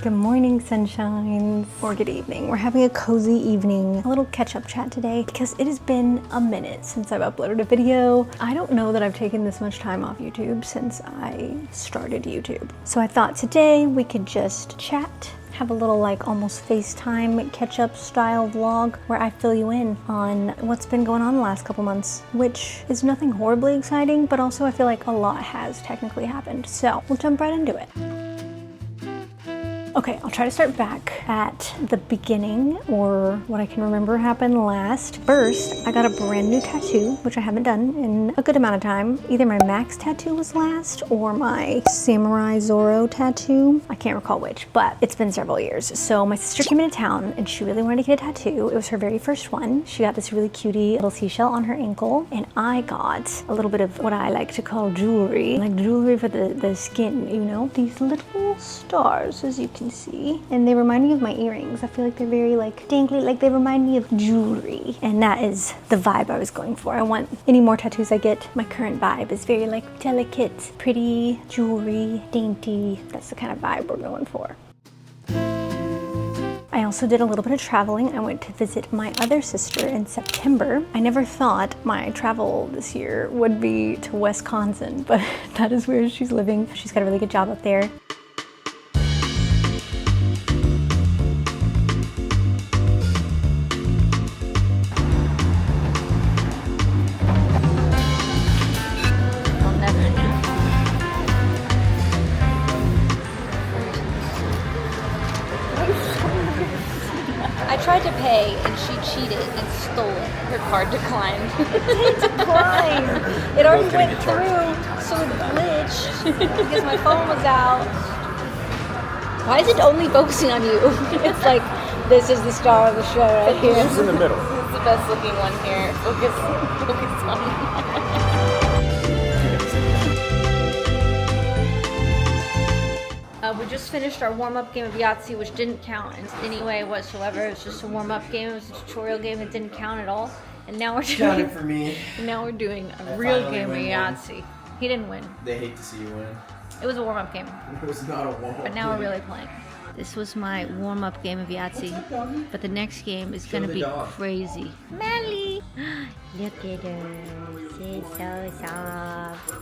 Good morning, sunshines, or good evening. We're having a cozy evening, a little catch-up chat today because it has been a minute since I've uploaded a video. I don't know that I've taken this much time off YouTube since I started YouTube. So I thought today we could just chat, have a little like almost FaceTime catch-up style vlog where I fill you in on what's been going on the last couple months, which is nothing horribly exciting, but also I feel like a lot has technically happened. So we'll jump right into it. Okay, I'll try to start back at the beginning, or what I can remember happened last. First, I got a brand new tattoo, which I haven't done in a good amount of time. Either my Max tattoo was last, or my Samurai Zorro tattoo. I can't recall which, but it's been several years. So my sister came into town, and she really wanted to get a tattoo. It was her very first one. She got this really cutie little seashell on her ankle, and I got a little bit of what I like to call jewelry, like jewelry for the skin, you know? These little stars, as you can see, and they remind me of my earrings. I feel like they're very like dangly, like they remind me of jewelry, and that is the vibe I was going for. I want any more tattoos I get, my current vibe is very like delicate, pretty, jewelry, dainty. That's the kind of vibe we're going for. I also did a little bit of traveling. I went to visit my other sister in September. I never thought my travel this year would be to Wisconsin, but that is where she's living. She's got a really good job up there. I tried to pay and she cheated and stole it. Her card declined. It declined. It already went through. So it glitched because my phone was out. Why is it only focusing on you? It's like, this is the star of the show right here. She's in the middle. This is the best looking one here. Focus on. We just finished our warm-up game of Yahtzee, which didn't count in any way whatsoever. It was just a warm-up game. It was a tutorial game. It didn't count at all. And now we're doing. Counted for me. Now we're doing a real game of Yahtzee. He didn't win. They hate to see you win. It was a warm-up game. It was not a warm-up. But now we're really playing. This was my warm-up game of Yahtzee. But the next game is gonna be crazy. Melly! Look at her. She's so soft.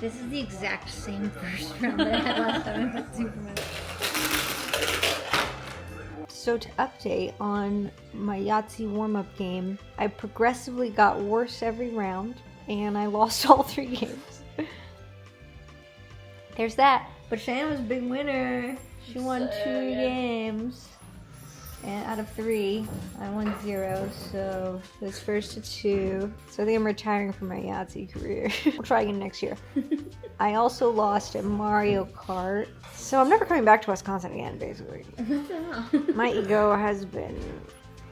This is the exact same first round that I had last time I played Superman. So to update on my Yahtzee warm-up game, I progressively got worse every round, and I lost all 3 games. There's that. But Shannon was a big winner. She won 2 games. And out of 3, I won 0, so it was first to 2. So I think I'm retiring from my Yahtzee career. We'll try again next year. I also lost at Mario Kart. So I'm never coming back to Wisconsin again, basically. My ego has been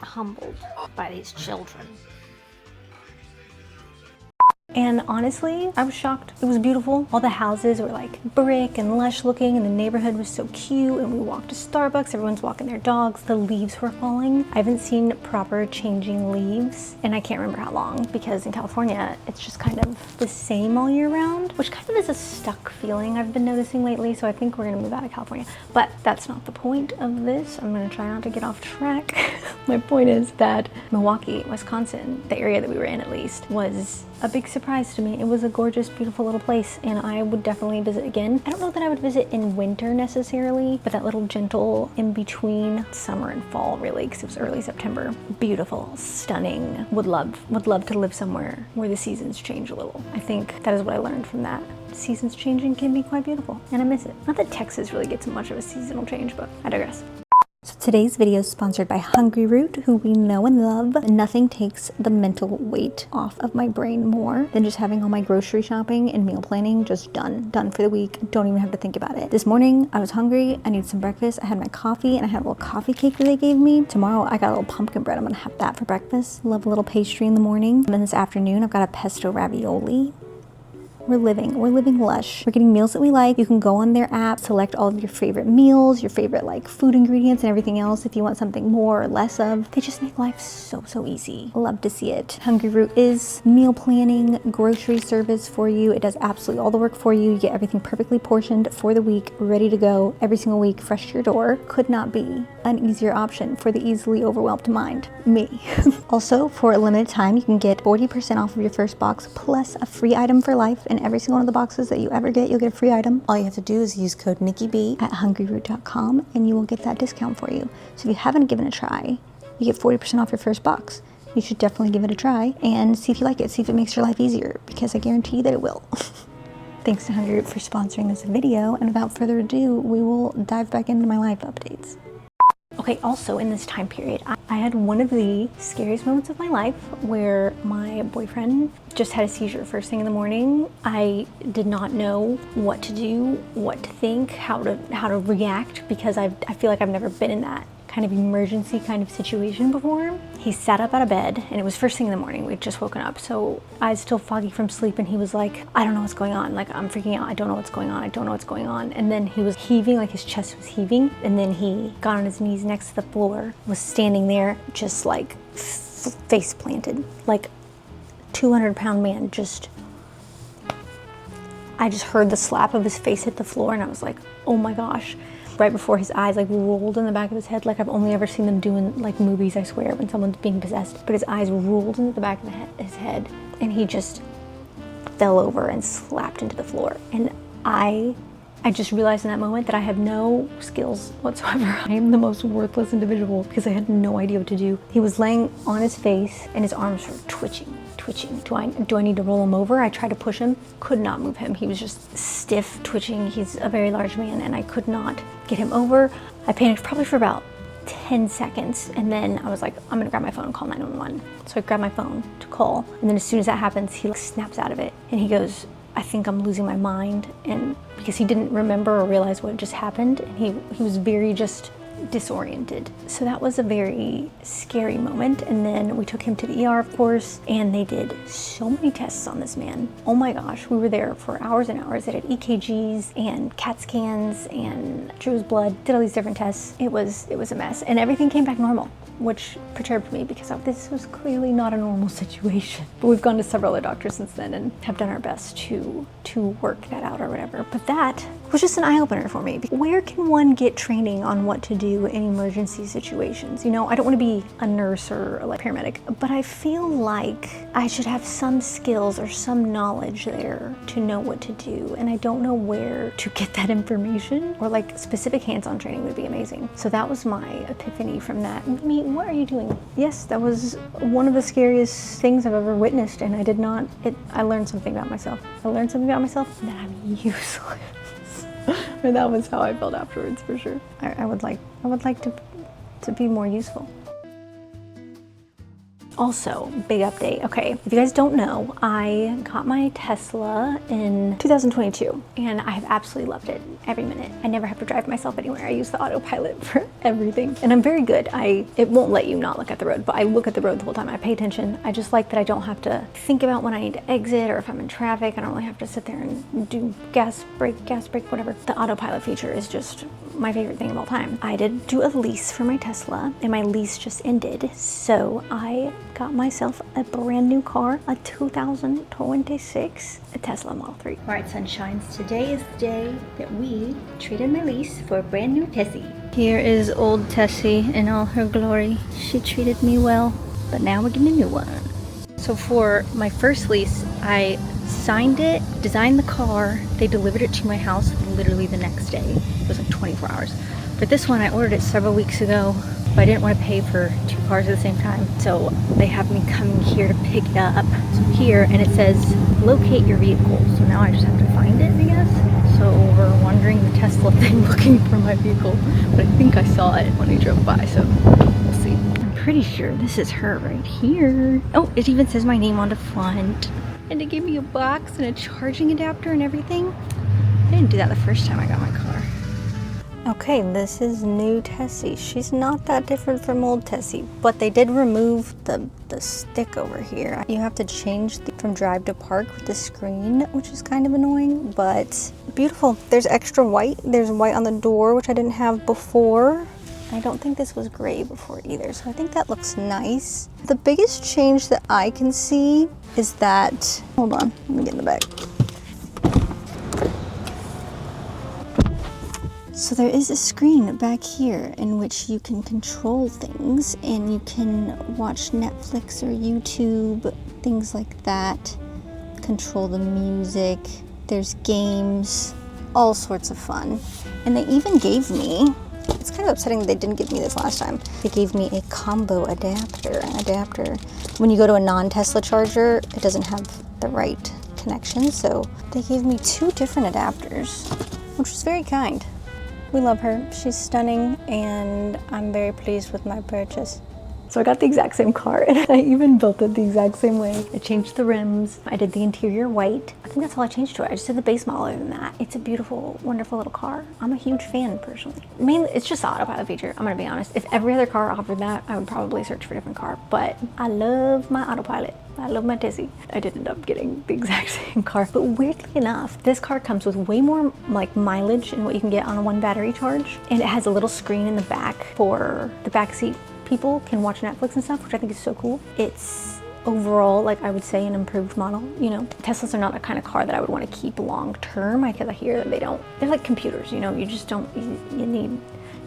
humbled by these children. And honestly, I was shocked. It was beautiful. All the houses were like brick and lush looking, and the neighborhood was so cute, and we walked to Starbucks. Everyone's walking their dogs. The leaves were falling. I haven't seen proper changing leaves, and I can't remember how long, because in California, it's just kind of the same all year round, which kind of is a stuck feeling I've been noticing lately, so I think we're gonna move out of California. But that's not the point of this. I'm gonna try not to get off track. My point is that Milwaukee, Wisconsin, the area that we were in at least, was a big surprise to me. It was a gorgeous, beautiful little place, and I would definitely visit again. I don't know that I would visit in winter necessarily, but that little gentle in between summer and fall, really, because it was early September. Beautiful, stunning. Would love to live somewhere where the seasons change a little. I think that is what I learned from that. Seasons changing can be quite beautiful, and I miss it. Not that Texas really gets much of a seasonal change, but I digress. So today's video is sponsored by Hungry Root, who we know and love. Nothing takes the mental weight off of my brain more than just having all my grocery shopping and meal planning just done for the week. Don't even have to think about it. This morning, I was hungry. I needed some breakfast. I had my coffee, and I had a little coffee cake that they gave me. Tomorrow, I got a little pumpkin bread. I'm gonna have that for breakfast. Love a little pastry in the morning. And then this afternoon, I've got a pesto ravioli. We're living lush. We're getting meals that we like. You can go on their app, select all of your favorite meals, your favorite like food ingredients and everything else if you want something more or less of. They just make life so easy. Love to see it. Hungry Root is meal planning, grocery service for you. It does absolutely all the work for you. You get everything perfectly portioned for the week, ready to go every single week, fresh to your door. Could not be an easier option for the easily overwhelmed mind, me. Also, for a limited time, you can get 40% off of your first box plus a free item for life. In every single one of the boxes that you ever get, you'll get a free item. All you have to do is use code NikkiB at hungryroot.com and you will get that discount for you. So if you haven't given it a try, you get 40% off your first box. You should definitely give it a try and see if you like it, see if it makes your life easier, because I guarantee you that it will. Thanks to Hungry Root for sponsoring this video, and without further ado, we will dive back into my life updates. Okay, also in this time period, I had one of the scariest moments of my life where my boyfriend just had a seizure first thing in the morning. I did not know what to do, what to think, how to react, because I feel like I've never been in that kind of emergency kind of situation before. He sat up out of bed and it was first thing in the morning. We'd just woken up, so eyes still foggy from sleep, and he was like, I don't know what's going on. Like, I'm freaking out. I don't know what's going on. I don't know what's going on. And then he was heaving, like his chest was heaving. And then he got on his knees next to the floor, was standing there just like face planted, like 200-pound man. I just heard the slap of his face hit the floor and I was like, oh my gosh. Right before his eyes like rolled in the back of his head, like I've only ever seen them do in like movies, I swear, when someone's being possessed, but his eyes rolled into the back of his head and he just fell over and slapped into the floor. And I just realized in that moment that I have no skills whatsoever. I am the most worthless individual because I had no idea what to do. He was laying on his face and his arms were twitching. Do I need to roll him over? I tried to push him, could not move him. He was just stiff, twitching. He's a very large man and I could not get him over. I panicked probably for about 10 seconds and then I was like, I'm gonna grab my phone and call 911. So I grabbed my phone to call, and then as soon as that happens, he like snaps out of it and he goes, I think I'm losing my mind. And because he didn't remember or realize what just happened, and he was very just disoriented. So that was a very scary moment. And then we took him to the ER, of course, and they did so many tests on this man. Oh my gosh, we were there for hours and hours. They did EKGs and CAT scans and drew his blood, did all these different tests. It was a mess, and everything came back normal, which perturbed me because this was clearly not a normal situation. But we've gone to several other doctors since then and have done our best to work that out or whatever. But that was just an eye-opener for me. Where can one get training on what to do in emergency situations? You know, I don't want to be a nurse or like paramedic, but I feel like I should have some skills or some knowledge there to know what to do. And I don't know where to get that information, or like specific hands-on training would be amazing. So that was my epiphany from that. What are you doing? Yes, that was one of the scariest things I've ever witnessed, and I learned something about myself. I learned something about myself, and that I'm useless. And that was how I felt afterwards, for sure. I would like to be more useful. Also, big update. Okay, if you guys don't know, I got my Tesla in 2022 and I have absolutely loved it every minute. I never have to drive myself anywhere. I use the autopilot for everything and I'm very good. It won't let you not look at the road, but I look at the road the whole time. I pay attention. I just like that I don't have to think about when I need to exit or if I'm in traffic. I don't really have to sit there and do gas, brake, whatever. The autopilot feature is just my favorite thing of all time. I did do a lease for my Tesla and my lease just ended, so I got myself a brand new car, a 2026 Tesla Model 3. All right, sunshines, today is the day that we traded my lease for a brand new Tessie. Here is old Tessie in all her glory. She treated me well, but now we're getting a new one. So for my first lease, I signed it, designed the car, they delivered it to my house literally the next day. It was like 24 hours. For this one, I ordered it several weeks ago, but I didn't want to pay for two cars at the same time. So they have me coming here to pick it up. So here, and it says, locate your vehicle. So now I just have to find it, I guess. So we're wandering the Tesla thing looking for my vehicle, but I think I saw it when I drove by, so we'll see. I'm pretty sure this is her right here. Oh, it even says my name on the front. And they gave me a box and a charging adapter and everything. I didn't do that the first time I got my car. Okay, this is new Tessie. She's not that different from old Tessie, but they did remove the stick over here. You have to change from drive to park with the screen, which is kind of annoying, but beautiful. There's extra white. There's white on the door, which I didn't have before. I don't think this was gray before either, so I think that looks nice. The biggest change that I can see is that, hold on, let me get in the bag. So there is a screen back here in which you can control things and you can watch Netflix or YouTube, things like that. Control the music, there's games, all sorts of fun. And they even gave me, it's kind of upsetting that they didn't give me this last time, they gave me a combo adapter. When you go to a non-Tesla charger, it doesn't have the right connection, so they gave me 2 different adapters, which was very kind. We love her. She's stunning, and I'm very pleased with my purchase. So I got the exact same car, and I even built it the exact same way. I changed the rims. I did the interior white. I think that's all I changed to it. I just did the base model other than that. It's a beautiful, wonderful little car. I'm a huge fan, personally. Mainly, it's just the autopilot feature, I'm gonna be honest. If every other car offered that, I would probably search for a different car, but I love my autopilot. I love my Tessie. I did end up getting the exact same car, but weirdly enough, this car comes with way more like mileage than what you can get on a 1 battery charge, and it has a little screen in the back for the backseat people can watch Netflix and stuff, which I think is so cool. It's overall, like, I would say an improved model. You know, Teslas are not the kind of car that I would want to keep long term. I hear that they're like computers, you know, you just don't, you need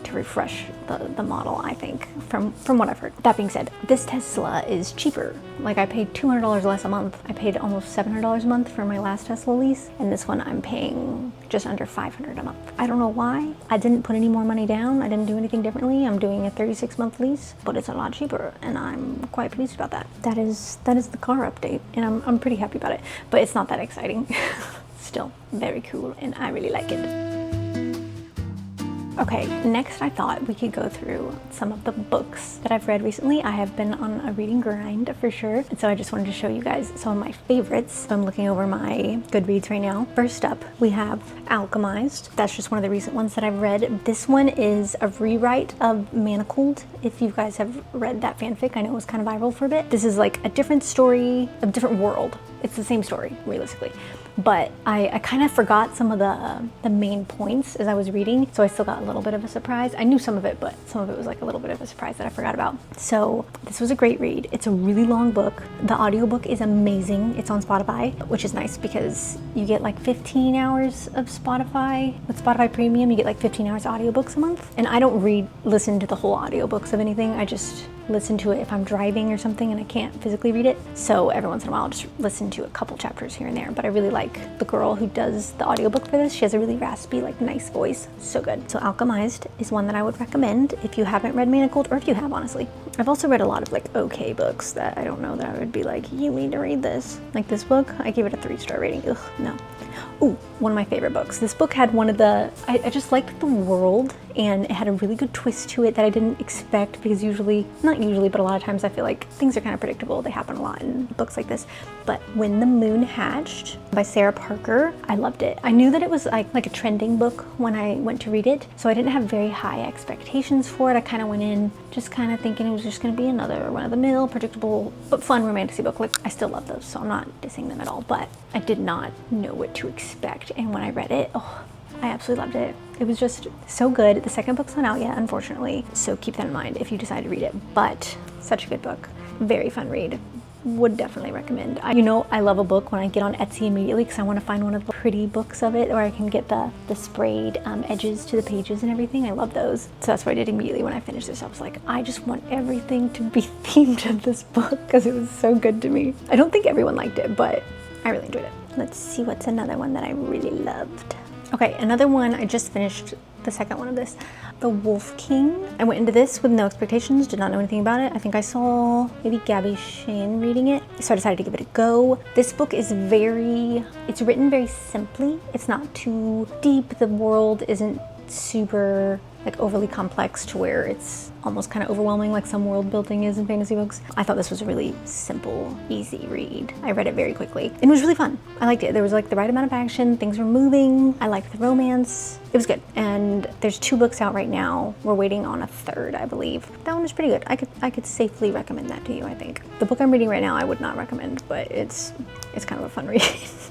to refresh the model, I think, from what I've heard. That being said, this Tesla is cheaper. Like, I paid $200 less a month. I paid almost $700 a month for my last Tesla lease, and this one I'm paying just under $500 a month. I don't know why. I didn't put any more money down. I didn't do anything differently. I'm doing a 36-month lease, but it's a lot cheaper, and I'm quite pleased about that. That is the car update, and I'm pretty happy about it, but it's not that exciting. Still very cool, and I really like it. Okay, next I thought we could go through some of the books that I've read recently. I have been on a reading grind for sure, and so I just wanted to show you guys some of my favorites. So I'm looking over my Goodreads right now. First up, we have Alchemized. That's just one of the recent ones that I've read. This one is a rewrite of Manacled. If you guys have read that fanfic, I know it was kind of viral for a bit. This is like a different story, a different world. It's the same story, realistically. But I kind of forgot some of the main points as I was reading, so I still got a little bit of a surprise. I knew some of it, but some of it was like a little bit of a surprise that I forgot about. So this was a great read. It's a really long book. The audiobook is amazing. It's on Spotify, which is nice because you get like 15 hours of Spotify. With Spotify Premium, you get like 15 hours of audiobooks a month. And I don't listen to the whole audiobooks of anything. I just listen to it if I'm driving or something and I can't physically read it. So every once in a while I'll just listen to a couple chapters here and there, but I really like the girl who does the audiobook for this. She has a really raspy, like, nice voice. So good. So Alchemized is one that I would recommend if you haven't read Manacled, or if you have, honestly. I've also read a lot of like okay books that I don't know that I would be like, you need to read this. Like this book, I gave it a 3-star rating. Ugh, no. Ooh, one of my favorite books. This book had one of the, I just liked the world, and it had a really good twist to it that I didn't expect, because not usually, but a lot of times I feel like things are kind of predictable. They happen a lot in books like this. But When the Moon Hatched by Sarah Parker, I loved it. I knew that it was like a trending book when I went to read it, so I didn't have very high expectations for it. I kind of went in just kind of thinking it was just going to be another run-of-the-mill, predictable, but fun romantic book. Like, I still love those, so I'm not dissing them at all, but I did not know what to expect, and when I read it, oh, I absolutely loved it. It was just so good. The second book's not out yet, unfortunately, so keep that in mind if you decide to read it, but such a good book. Very fun read. Would definitely recommend. You know, I love a book when I get on Etsy immediately, because I want to find one of the pretty books of it, or I can get the sprayed edges to the pages and everything. I love those. So that's what I did immediately when I finished this. I was like, I just want everything to be themed to this book, because it was so good to me. I don't think everyone liked it, but I really enjoyed it. Let's see what's another one that I really loved. Okay, another one, I just finished the second one of this, The Wolf King. I went into this with no expectations, did not know anything about it. I think I saw maybe Gabby Shane reading it, so I decided to give it a go. This book is it's written very simply. It's not too deep. The world isn't super like overly complex to where it's almost kind of overwhelming like some world building is in fantasy books. I thought this was a really simple, easy read. I read it very quickly and it was really fun. I liked it. There was like the right amount of action, things were moving. I liked the romance. It was good. And there's 2 books out right now. We're waiting on a 3rd, I believe. That one is pretty good. I could safely recommend that to you, I think. The book I'm reading right now I would not recommend, but it's kind of a fun read.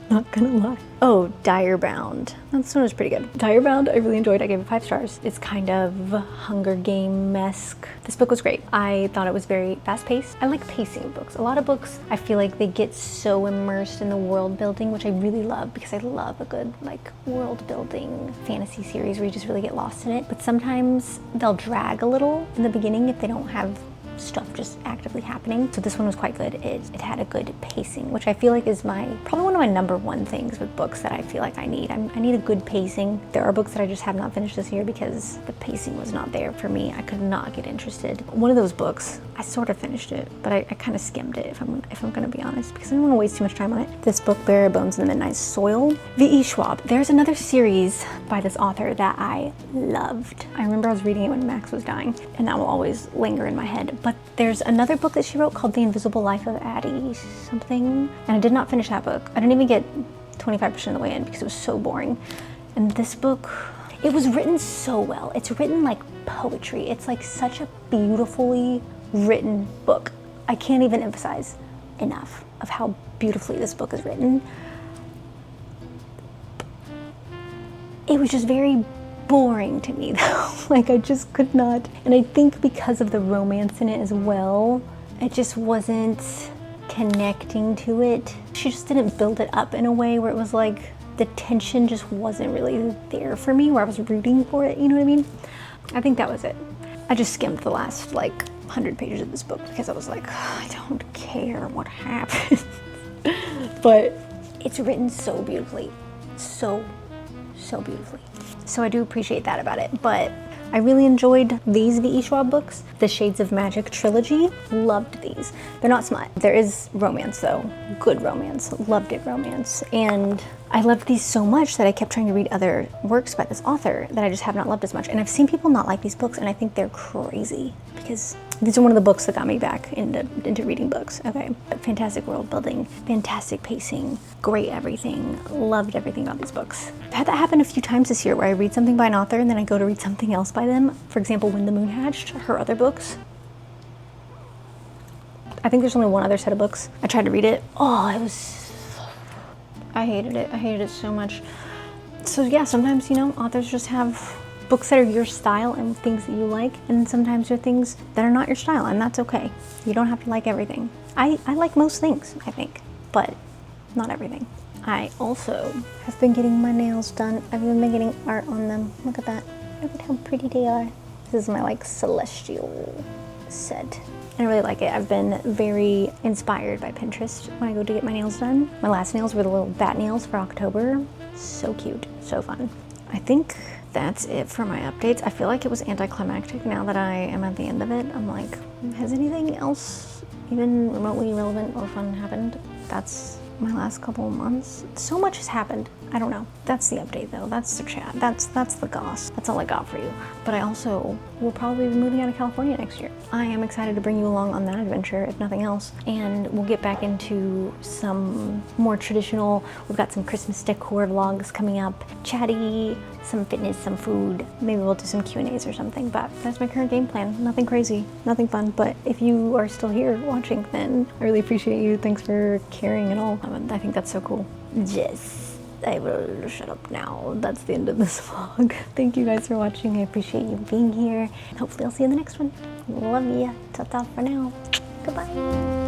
Not gonna lie. Oh, Direbound. That one was pretty good. Direbound I really enjoyed. I gave it 5 stars. It's kind of Hunger Game-esque. This book was great. I thought it was very fast-paced. I like pacing books. A lot of books, I feel like they get so immersed in the world building, which I really love because I love a good like world building fantasy series where you just really get lost in it. But sometimes they'll drag a little in the beginning if they don't have stuff just actively happening. So this one was quite good. It had a good pacing, which I feel like is probably one of my #1 things with books that I feel like I need. I need a good pacing. There are books that I just have not finished this year because the pacing was not there for me. I could not get interested. One of those books, I sort of finished it, but I kind of skimmed it if I'm gonna be honest, because I don't want to waste too much time on it. This book, Bare Bones in the Midnight Soil, V.E. Schwab. There's another series by this author that I loved. I remember I was reading it when Max was dying, and that will always linger in my head. But there's another book that she wrote called The Invisible Life of Addie something, and I did not finish that book. I didn't even get 25% of the way in because it was so boring. And this book, it was written so well. It's written like poetry. It's like such a beautifully written book. I can't even emphasize enough of how beautifully this book is written. It was just very boring to me though. Like I just could not. And I think because of the romance in it as well, it just wasn't connecting to it. She just didn't build it up in a way where it was like the tension just wasn't really there for me, where I was rooting for it, you know what I mean? I think that was it. I just skimmed the last like 100 pages of this book because I was like, I don't care what happens. But it's written so beautifully. So beautifully. So I do appreciate that about it. But I really enjoyed these V.E. Schwab books. The Shades of Magic trilogy, loved these. They're not smut. There is romance though, good romance, loved it romance. And I loved these so much that I kept trying to read other works by this author that I just have not loved as much. And I've seen people not like these books and I think they're crazy because these are one of the books that got me back into reading books, okay? But fantastic world building, fantastic pacing, great everything, loved everything about these books. I've had that happen a few times this year where I read something by an author and then I go to read something else by them. For example, When the Moon Hatched, her other books. I think there's only one other set of books. I tried to read it. Oh, I hated it. I hated it so much. So yeah, sometimes, you know, authors just have books that are your style and things that you like, and sometimes there are things that are not your style, and that's okay. You don't have to like everything. I like most things, I think, but not everything. I also have been getting my nails done. I've even been getting art on them. Look at that. Look at how pretty they are. This is my like celestial set. I really like it. I've been very inspired by Pinterest when I go to get my nails done. My last nails were the little bat nails for October. So cute, so fun. I think that's it for my updates. I feel like it was anticlimactic now that I am at the end of it. I'm like, has anything else even remotely relevant or fun happened? That's my last couple of months. So much has happened. I don't know. That's the update though. That's the chat. That's the goss. That's all I got for you. But I also will probably be moving out of California next year. I am excited to bring you along on that adventure, if nothing else. And we'll get back into some more traditional, we've got some Christmas decor vlogs coming up, chatty, some fitness, some food. Maybe we'll do some Q&As or something, but that's my current game plan. Nothing crazy, nothing fun. But if you are still here watching, then I really appreciate you. Thanks for caring and all. I think that's so cool. Yes, I will shut up now. That's the end of this vlog. Thank you guys for watching. I appreciate you being here. Hopefully I'll see you in the next one. Love ya. Ta-ta for now. Goodbye.